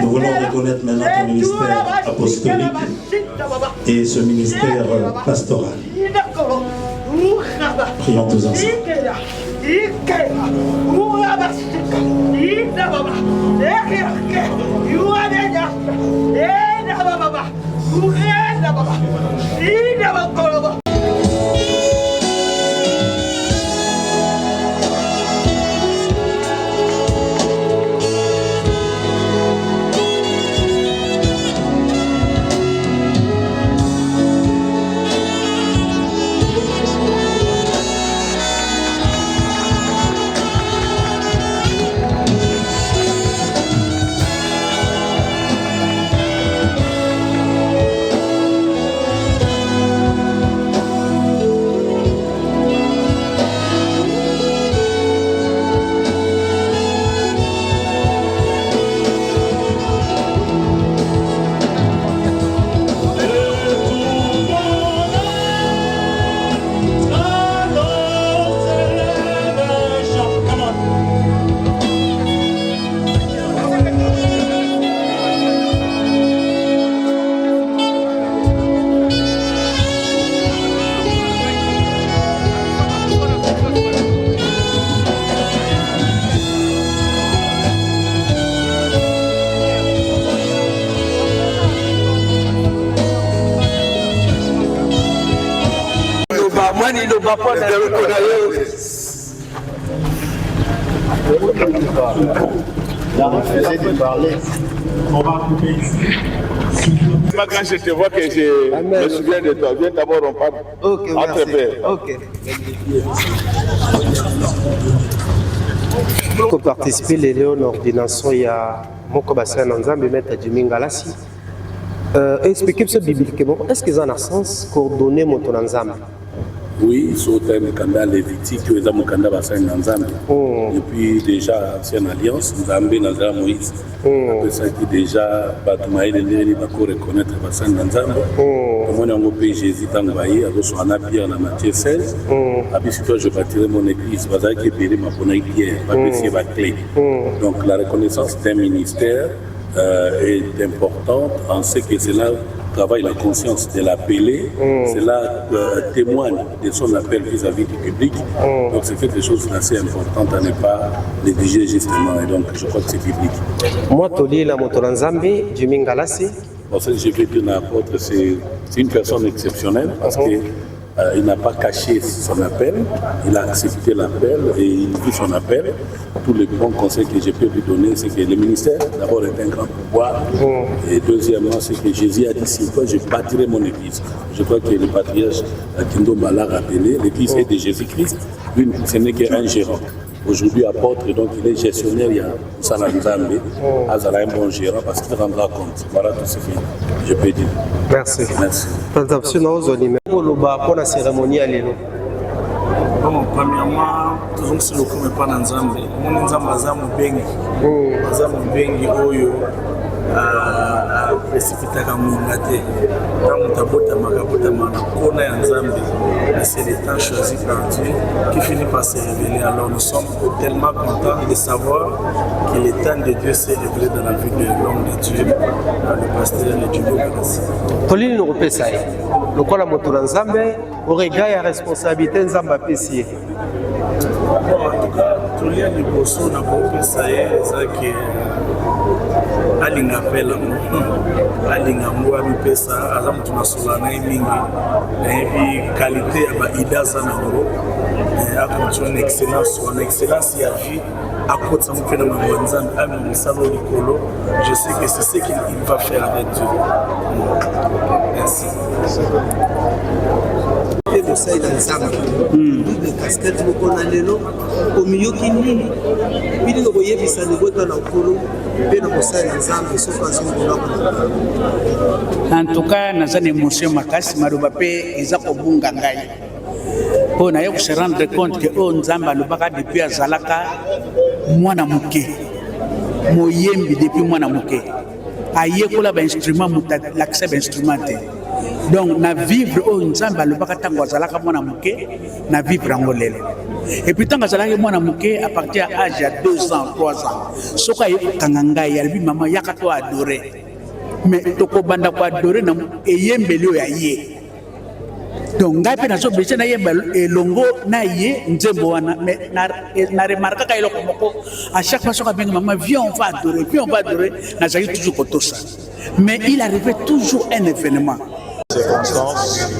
Nous voulons reconnaître maintenant ton ministère apostolique et ce ministère pastoral. Prions tous ensemble. Quand je te vois que je me souviens de toi, viens d'abord on parle. Ok, merci. Ok. Pour participer à l'ordination, il y a Moko Bassan Nzambe, Maître Jimmy Ngalasi. Expliquez-moi bibliquement, est-ce qu'ils ont un sens coordonné mon Nzambe? Oui, sauter le candidat lévitique, tu es dans mon candidat Bassan Nzambe. Depuis déjà ancienne alliance, Nzambe Nazara Moïse. Après ça qui déjà Batumaï Lenderi va reconnaître Bassan Nzambe. Moi on pays Jésus t'envoyé, alors sur un Pierre dans Matthieu 16. Après si toi je bâtirai mon église, Bazar qui est ma bonne Pierre, va baisser ma clé. Donc la reconnaissance d'un ministère est importante en ce que cela travaille la conscience de l'appelé, cela témoigne de son appel vis-à-vis du public. Donc c'est quelque chose d'assez important à ne pas négliger justement, et donc je crois que c'est biblique. Moi, Toli la Motolanzambe, Jimmy Ngalasi. Bon, ça, j'ai vu qu'un apôtre, c'est une personne exceptionnelle parce que il n'a pas caché son appel, il a accepté l'appel et il vit son appel. Tous les bons conseils que je peux lui donner, c'est que le ministère, d'abord, est un grand pouvoir. Et deuxièmement, c'est que Jésus a dit, si toi, je bâtirai mon église. Je crois que le patriarche Kindo l'a rappelé, l'église est de Jésus-Christ. Lui, ce n'est qu'un gérant. Aujourd'hui, apôtre, donc il est gestionnaire, il y a Salah Nzambe, Azala un bon gérant parce qu'il rendra compte. Voilà tout ce que je peux dire. Merci. Merci. Pour la cérémonie à l'élo. Bon, premièrement, toujours si le comme pas dans Nzambe, mon Nzambe azamu bengi oyo précipita comme ngate. Tant tabota makabota manakona ya Nzambe, c'est le temps choisi par Dieu qui finit par se révéler. Alors nous sommes tellement contents de savoir que le temps de Dieu s'est révélé dans la vie de l'homme de Dieu, le pasteur de Dieu. Tolini nous repesa. Le quoi la Motolanzambe aurait gagné la responsabilité Nzamba Pessier. En tout cas, tout le monde est bossé dans le repesa, c'est que alinga pela alinga mwa mipesa aza mutu na sola na mingi na ebi qualité ya ba idaza na ngoro a excellence ya vie à côté de mon Nzambe, je sais que c'est ce qu'il va faire avec Dieu. Merci. De ça il Nzambe. De casquette ko na lelo au milieu kinini. Bili ngo yebisa ni bota na kolo pe na kosala Nzambe so façon en tout cas nazana émotion makasi maruba pe eza kobunga ngai. On a eu se rendre compte que Nzambe alobaka depuis azalaka mwana muke moyembi depuis mwana muke ayekola ba instrument muta l'accès ba instrumenté donc na vivre oyo nzambe alobaka ntango azalaka mwana moke na vivre yango lelo. Et puis ntango azalaki mwana moke à partir ya âge ya 2 ans 3 ans soki ayekokanga ngai alobi mama yaka to adore mais tokobanda koadore na eyembeli oyo ya ye. Donc ngai mpe nazobese nayemba elongo na ye nzembo wana mais na remarkaka eloko moko à chaque fois soki abengi mama viens on va adorer nazalaki toujours kotosa mais il arrivait toujours un événement. Circonstances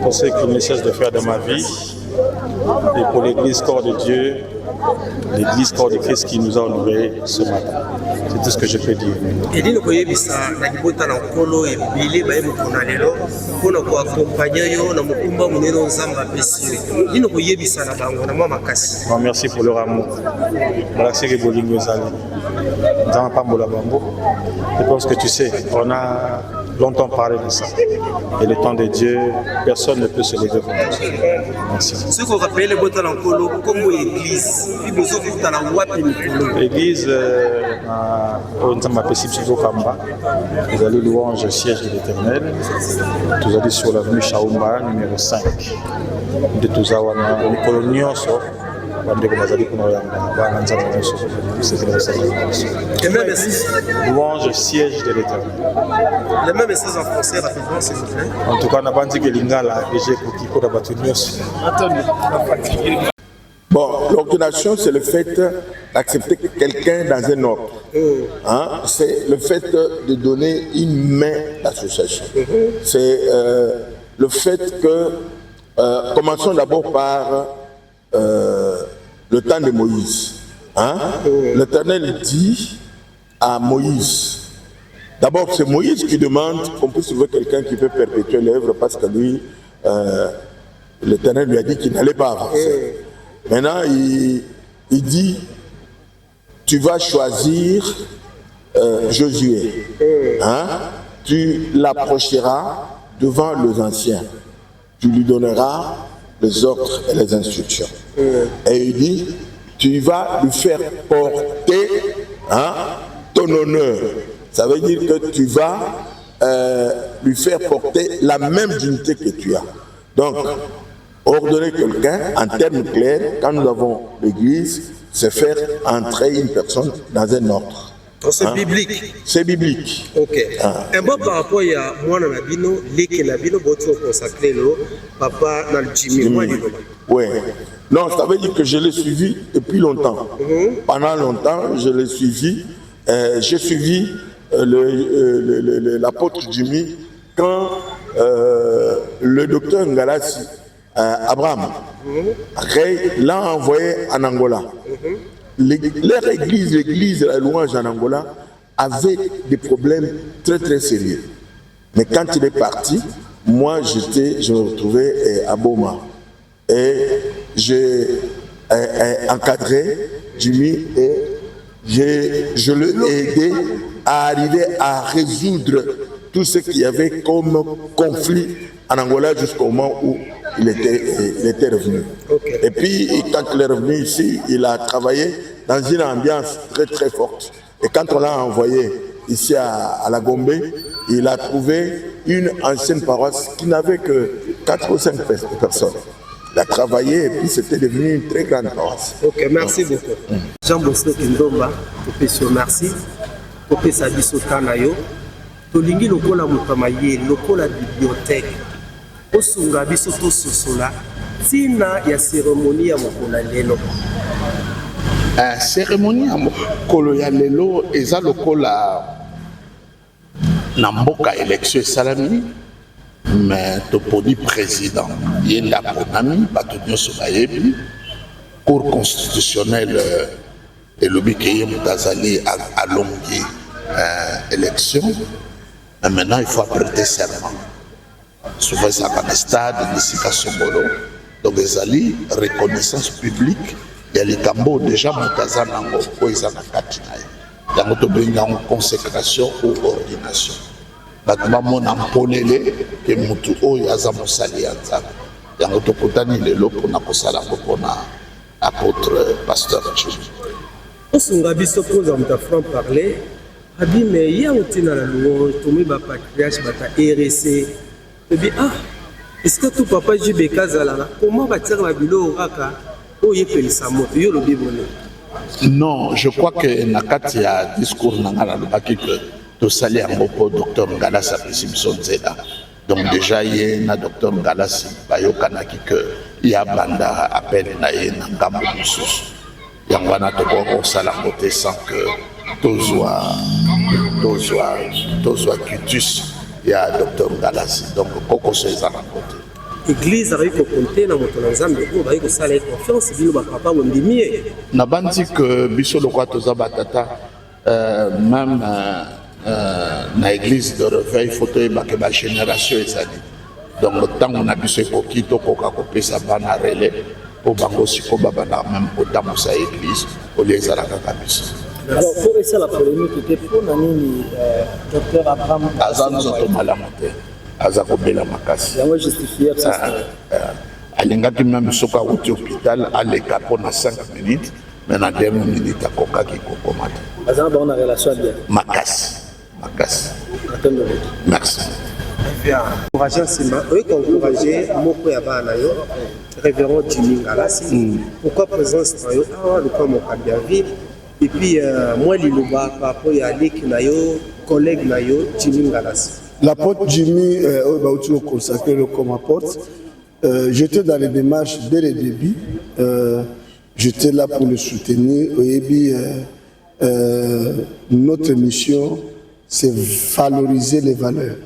pour ce qu'il ne cesse de faire dans ma vie et pour l'église corps de Dieu, l'église corps de Christ qui nous a honorés ce matin. C'est tout ce que je peux dire. Et dit que yebisa na kibota na kolo e bile ba emu kona lelo pona ko accompagner yo na mukumba muneno nzamba pesi. Dit que yebisa na bango na mama kasi. Merci pour leur amour. Merci que bolingo zali. Dans pambola bango. Je pense que tu sais, on a longtemps parlé de ça. Et le temps de Dieu, personne ne peut se lever contre ça. Merci. Ce qu'on rappelle, comme l'église, l'église, nous allons louange au siège de l'Éternel. Nous allons sur l'avenue Chaoumba, numéro 5. De Touzawana, nous colonions ça. Louange siège de l'Éternel. Le même message en français rapidement s'il vous plaît. En tout cas, on a dit que l'ingala et j'ai pour la Bon, l'ordination, c'est le fait d'accepter quelqu'un dans un ordre. Hein? C'est le fait de donner une main d'association. C'est le fait que, commençons d'abord par le temps de Moïse. Hein? L'Éternel dit à Moïse, d'abord c'est Moïse qui demande qu'on puisse trouver quelqu'un qui peut perpétuer l'œuvre parce que lui, l'Éternel lui a dit qu'il n'allait pas avancer. Maintenant, il dit, tu vas choisir Josué. Hein? Tu l'approcheras devant les anciens. Tu lui donneras les ordres et les instructions. Et il dit, tu vas lui faire porter ton honneur. Ça veut dire que tu vas lui faire porter la même dignité que tu as. Donc, ordonner quelqu'un, en termes clairs, quand nous avons l'église, c'est faire entrer une personne dans un ordre. C'est biblique. C'est biblique. Ok. Un bon par rapport à moi, Nabino, Leke Nabino, Boto consacré, papa dans le Jimmy. Oui. Non, ça veut dire que je l'ai suivi depuis longtemps. Pendant longtemps, je l'ai suivi. J'ai suivi l'apôtre Jimmy quand le docteur Ngalassi, Abraham, l'a envoyé en Angola. Leur église, l'église de la louange en Angola, avait des problèmes très très sérieux. Mais quand il est parti, moi je me retrouvais à Boma. Et j'ai encadré Jimmy et je l'ai aidé à arriver à résoudre tout ce qu'il y avait comme conflit en Angola jusqu'au moment où il était revenu. Okay. Et puis, quand il est revenu ici, il a travaillé dans une ambiance très très forte. Et quand on l'a envoyé ici à la Gombe, il a trouvé une ancienne paroisse qui n'avait que 4 ou 5 personnes. Il a travaillé et puis c'était devenu une très grande paroisse. Ok, merci beaucoup. Jean-Bosco Kindomba, merci. Pour que ça dise autant d'ailleurs. Tolingi lokola mutamaye, lokola bibliothèque. Osunga biso to sosola. Tina ya cérémonie ya mokolo lelo. Cérémonie ya mokolo ya lelo eza lokola na mboka élection salami mais toponi président yenda ponami bato nyonso bayebi cour constitutionnelle elobi ke ye mutazali alongi élection. Mais maintenant, il faut prêter serment. Souvent, ça va dans le stade, dans Songolo. Donc, les alliés, reconnaissance publique, il y a les tambours déjà, Moutazanango, où ils en ont katinaï. Il y a une consécration ou ordination. Maintenant, mon ampolele, que Moutou, il y a un moussali à ça. Il y a un autopotani, le lot pour Nakosala, pour apôtre pasteur. On s'en a vu ce qu'on a parlé. Abi mais il y a aussi dans la louange, tout le monde va patriarche, va RSC, Eh bien, est-ce que tout papa JBK Zalala, comment bâtir la bilo Raka, où il peut sa moto, il le bibonné? Non, je crois que Nakati a discours Nangala Lubaki que tout sali en moko docteur Ngalas a Simson Zeda. Donc déjà il y a un docteur Ngalas Bayo Kanaki que il y a banda appel na ye Nangambo Moussous. Yangwana toko au sala côté sans que tozwa cutus. Il y a docteur Ngalas. Donc Koko César à côté. L'église a compté dans mon ensemble, il a ça la confiance, il va papa ou ndimier. Na bandi que biso le kwato za batata même na église de réveil photo et ba génération ezali. Donc le temps on a biso koki to koka kopesa bana relais pour bango siko baba na même au temps sa église au lieu za la biso. Alors pour essayer la polémique était pour nani docteur Abraham Azan zoto malamote. Azako bela makasi. Yango justifier ça. Alingaki même soka wuti hôpital aleka pona 5 minutes mais na 2 minutes akoka ki kokomata. Azan ba on a relation bien. Makasi. Merci. Bien. Encourager Sima, oui encourager moko ya bana yo révérend Jimmy Ngalas. Pourquoi présence yo le pas mon bien vie et puis moi liloba par rapport à Lik na yo collègue na yo Jimmy Ngalas. L'apôtre Jimmy, consacré comme apôtre, j'étais dans les démarches dès le début. J'étais là pour le soutenir. Et puis, notre mission, c'est valoriser les valeurs.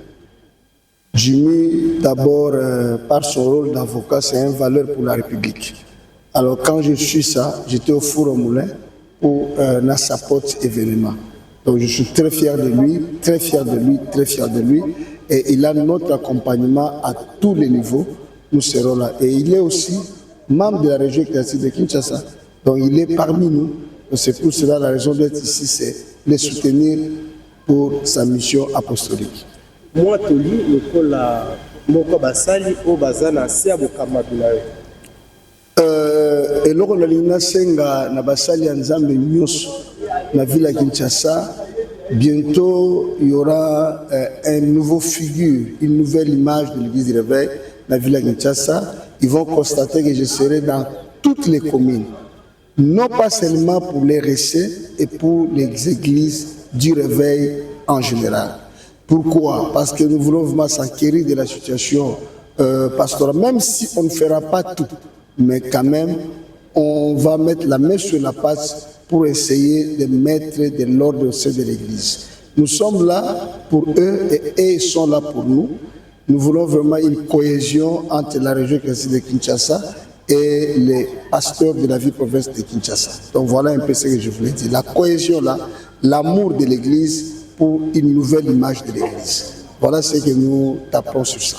Jimmy, d'abord, par son rôle d'avocat, c'est une valeur pour la République. Alors, quand je suis ça, j'étais au four au moulin pour un support événement. Donc je suis très fier de lui, très fier de lui, très fier de lui. Et il a notre accompagnement à tous les niveaux. Nous serons là. Et il est aussi membre de la région ecclésiastique de Kinshasa. Donc il est parmi nous. C'est pour cela la raison d'être ici, c'est le soutenir pour sa mission apostolique. Moi, je lis le Basali au Bazana Siabo Kamadulayo. Et lors de la ligne Senga, na Basali Nzambe Nyos, na ville à Kinshasa, bientôt il y aura une nouvelle figure, une nouvelle image de l'église du réveil, na ville à Kinshasa. Ils vont constater que je serai dans toutes les communes, non pas seulement pour les recets et pour les églises du réveil en général. Pourquoi? Parce que nous voulons vraiment s'acquérir de la situation pastorale, même si on ne fera pas tout, mais quand même, on va mettre la main sur la pâte pour essayer de mettre de l'ordre au sein de l'Église. Nous sommes là pour eux et eux sont là pour nous. Nous voulons vraiment une cohésion entre la région ecclésiastique de Kinshasa et les pasteurs de la ville province de Kinshasa. Donc voilà un peu ce que je voulais dire. La cohésion là, l'amour de l'Église pour une nouvelle image de l'Église. Voilà ce que nous tapons sur ça.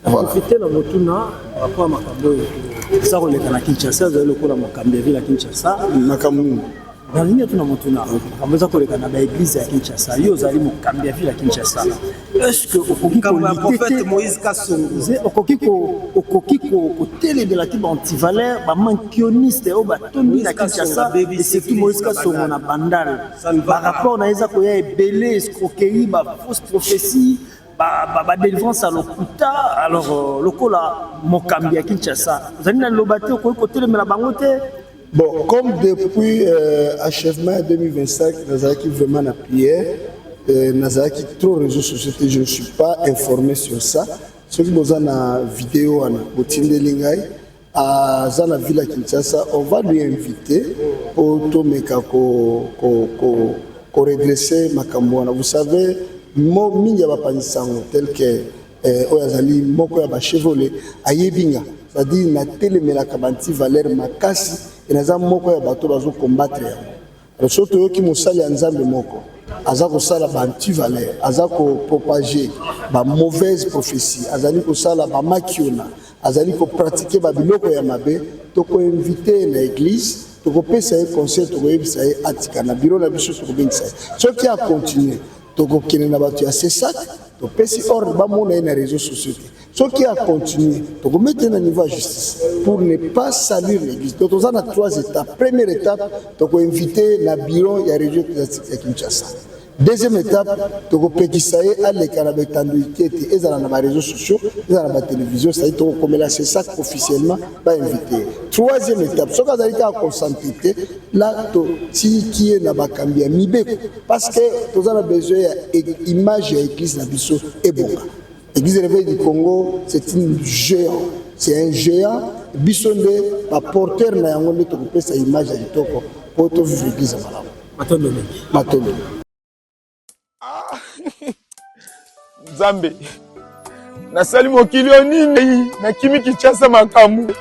Voilà. Rapport à Makambo, ça on est à Kinshasa, vous avez le coup à Makambo, ville à Kinshasa. Makambo. Dans l'union de Motuna, Makambo, ça on est à l'église à Kinshasa. Vous allez Makambo, ville à Kinshasa. Est-ce que au prophète Moïse Kasson, au côté de la type anti-valeur, bah mankioniste, au bâtonnier à Kinshasa, et c'est tout Moïse Kasson on a bandal. Par rapport à Isaac, il y a belé, escroquerie, fausse prophétie. Délivrance à l'Okuta, alors le coup là, Mokambi à Kinshasa. Vous avez le bâti au côté de la bangote. Bon, comme depuis achèvement 2025, nous avons vraiment la prière, nous avons trop réseaux sociaux, je ne suis pas informé sur ça. Ce qui nous a une vidéo, à la ville à Kinshasa, on va lui inviter pour redresser Makambo. Vous savez, mo mingi ba panisango tel que oyazali moko ya ba chevrolet ayebinga c'est-à-dire na telemela kabanti valeur makasi enaza moko ya bato bazo combattre yango alors surtout yo ki mosali ya nzambe moko aza ko sala ba anti valeur aza ko propager ba mauvaise prophétie azali ko sala ba makiona azali ko pratiquer ba biloko ya mabe to ko inviter na église to ko pesa un concert to ko yebisa atika na bureau na biso to ko bengisa ce qui a continué. C'est ça, on a les réseaux sociaux. Ce qui a continué, on mettre un niveau de justice pour ne pas salir l'église. Donc, on a 3 étapes. Première étape, on a invité le bureau de la région de Kinshasa. Deuxième étape, tu peux ça à l'écart avec Tandouité et dans les réseaux sociaux, dans la télévision, ça y est, comme là, c'est ça officiellement pas invité. Troisième étape, ce qu'on a dit à consentir, là, si qui est là-bas, parce que tu as besoin d'image et l'église Nabiso et bon. L'église réveil du Congo, c'est une géant. C'est un géant. Bissonde, pas porteur, mais on est occupé sa image à l'étoko pour te vivre l'église. Matondo. Nzambe nasali mokili onini nakimi kichasa makamu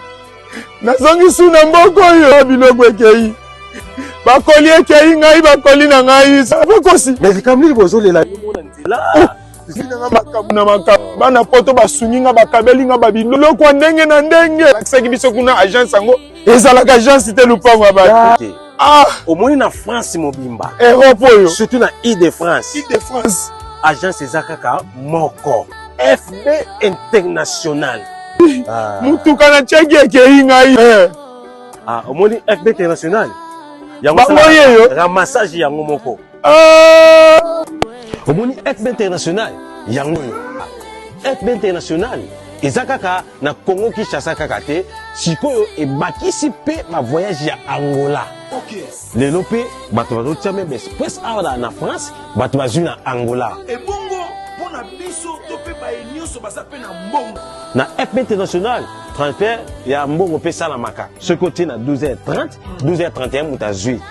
nazongi suna mboko oyo biloko ekei bakoli ekei ngai bakoli na ngai sabakosi mais likamli bozolela yomona nzela zinanga makamu na makamu bana poto basungi nga bakabeli nga babiloko ndenge na ndenge lakisaki biso kuna agence yango ezalaka agence te lupango ya bato omoni na France mobimba Europe oyo surtout na Île-de-France agence ezakaka moko FB International mutuka na cheki ekei ngai omoni FB International yango yeyo ramassage yango moko omoni FB International yango yo FB International ezakaka na Congo Kinshasa kaka te sikoyo ebakisi pe ma voyage ya Angola lelo mpe bato bazotia meme express awa na France bato bazwi na Angola ebongo mpona biso to mpe baye nyonso baza mpe na mbongo na FB International transfert ya mbongo mpe esalamaka soki otie na 12h30 12h31 moto azwi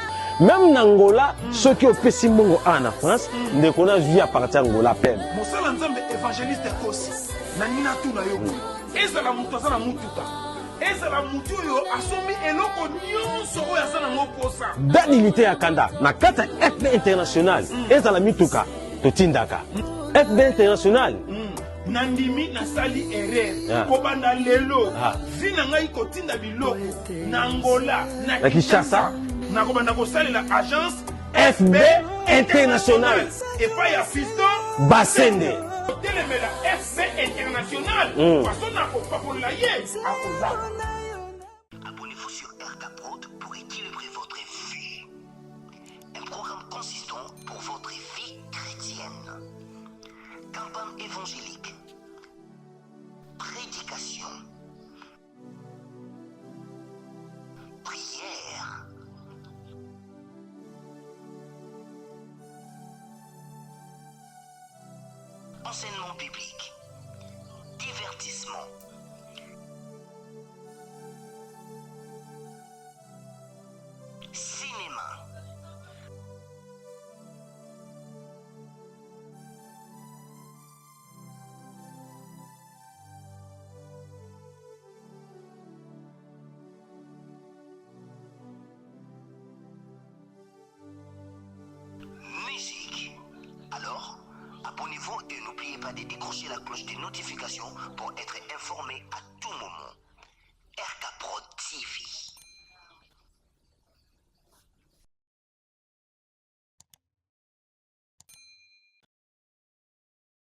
même na Angola soki opesi mbongo awa na France ndeko na azwi a partir ya Angola pene mosala nzambe évangéliste kosi na nina tuna yo ezala moto aza na mutuka ezala moto oyo asombi eloko nyonso oyo aza nango posa danilité ya kanda na kati ya FB International ezala mituka totindaka FB International nandimi nasali erreur kobanda lelo vi na ngai kotinda biloko na Angola na Kinshasa nakobanda kosalela agence FB International epai ya fiston Basende telemela FB International façon nakopakola ye akoza. Abonnez-vous sur RK Prod pour équilibrer votre vie. Un programme consistant pour votre vie chrétienne. Campagne évangélique. Prédication. Prière. Enseignement biblique. Divertissement. Cinéma. Musique. Alors, abonnez-vous et n'oubliez pas de décrocher la cloche des notifications pour être informé à tout moment. RK Prod TV.